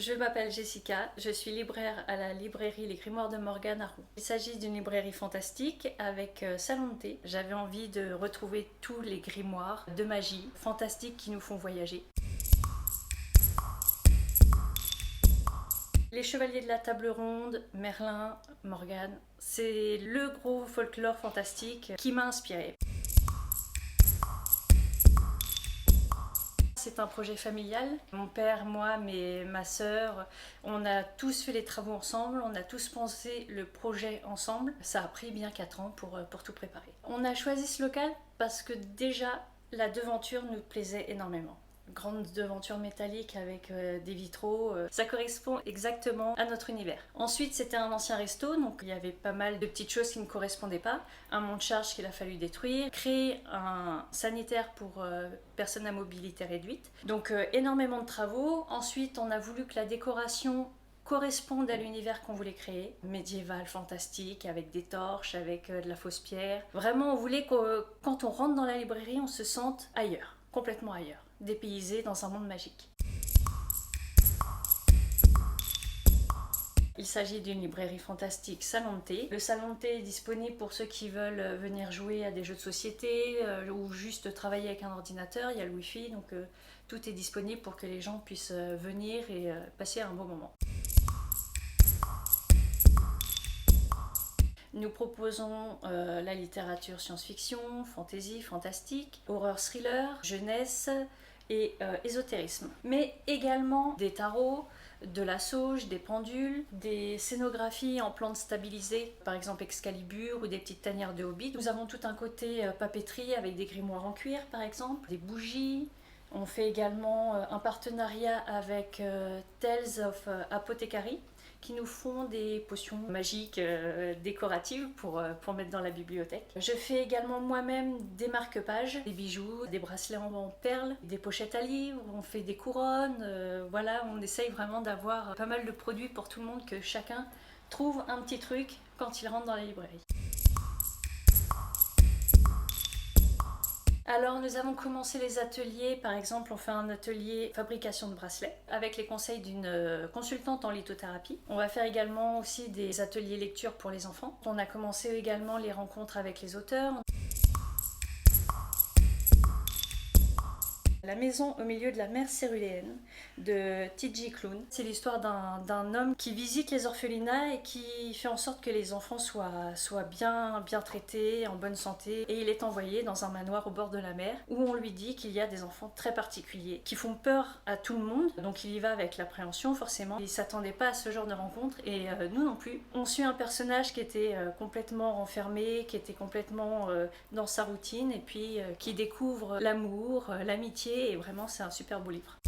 Je m'appelle Jessica, je suis libraire à la librairie Les Grimoires de Morgane à Rouen. Il s'agit d'une librairie fantastique avec salon de thé. J'avais envie de retrouver tous les grimoires de magie fantastiques qui nous font voyager. Les Chevaliers de la Table Ronde, Merlin, Morgane, c'est le gros folklore fantastique qui m'a inspirée. C'est un projet familial. Mon père, moi, ma sœur, on a tous fait les travaux ensemble, on a tous pensé le projet ensemble. Ça a pris bien 4 ans pour tout préparer. On a choisi ce local parce que déjà, la devanture nous plaisait énormément. Grande devanture métallique avec des vitraux, ça correspond exactement à notre univers. Ensuite, c'était un ancien resto, donc il y avait pas mal de petites choses qui ne correspondaient pas. Un monte charge qu'il a fallu détruire, créer un sanitaire pour personnes à mobilité réduite. Donc énormément de travaux. Ensuite, on a voulu que la décoration corresponde à l'univers qu'on voulait créer, médiéval, fantastique, avec des torches, avec de la fausse pierre. Vraiment, on voulait que quand on rentre dans la librairie, on se sente ailleurs, complètement ailleurs, dépaysé dans un monde magique. Il s'agit d'une librairie fantastique salon de thé. Le salon de thé est disponible pour ceux qui veulent venir jouer à des jeux de société ou juste travailler avec un ordinateur. Il y a le Wi-Fi, donc tout est disponible pour que les gens puissent venir et passer un bon moment. Nous proposons la littérature science-fiction, fantasy, fantastique, horreur thriller, jeunesse et ésotérisme. Mais également des tarots, de la sauge, des pendules, des scénographies en plantes stabilisées, par exemple Excalibur ou des petites tanières de Hobbit. Nous avons tout un côté papeterie avec des grimoires en cuir par exemple, des bougies. On fait également un partenariat avec Tales of Apothecary, qui nous font des potions magiques décoratives pour mettre dans la bibliothèque. Je fais également moi-même des marque-pages, des bijoux, des bracelets en perles, des pochettes à livres, on fait des couronnes, voilà, on essaye vraiment d'avoir pas mal de produits pour tout le monde, que chacun trouve un petit truc quand il rentre dans la librairie. Alors nous avons commencé les ateliers, par exemple on fait un atelier fabrication de bracelets avec les conseils d'une consultante en lithothérapie. On va faire également aussi des ateliers lecture pour les enfants. On a commencé également les rencontres avec les auteurs. La maison au milieu de la mer céruléenne de T.J. Klune. C'est l'histoire d'un homme qui visite les orphelinats et qui fait en sorte que les enfants soient bien traités, en bonne santé. Et il est envoyé dans un manoir au bord de la mer où on lui dit qu'il y a des enfants très particuliers qui font peur à tout le monde. Donc il y va avec l'appréhension forcément. Il ne s'attendait pas à ce genre de rencontre et nous non plus. On suit un personnage qui était complètement renfermé, qui était complètement dans sa routine et puis qui découvre l'amour, l'amitié. Et vraiment c'est un super beau livre.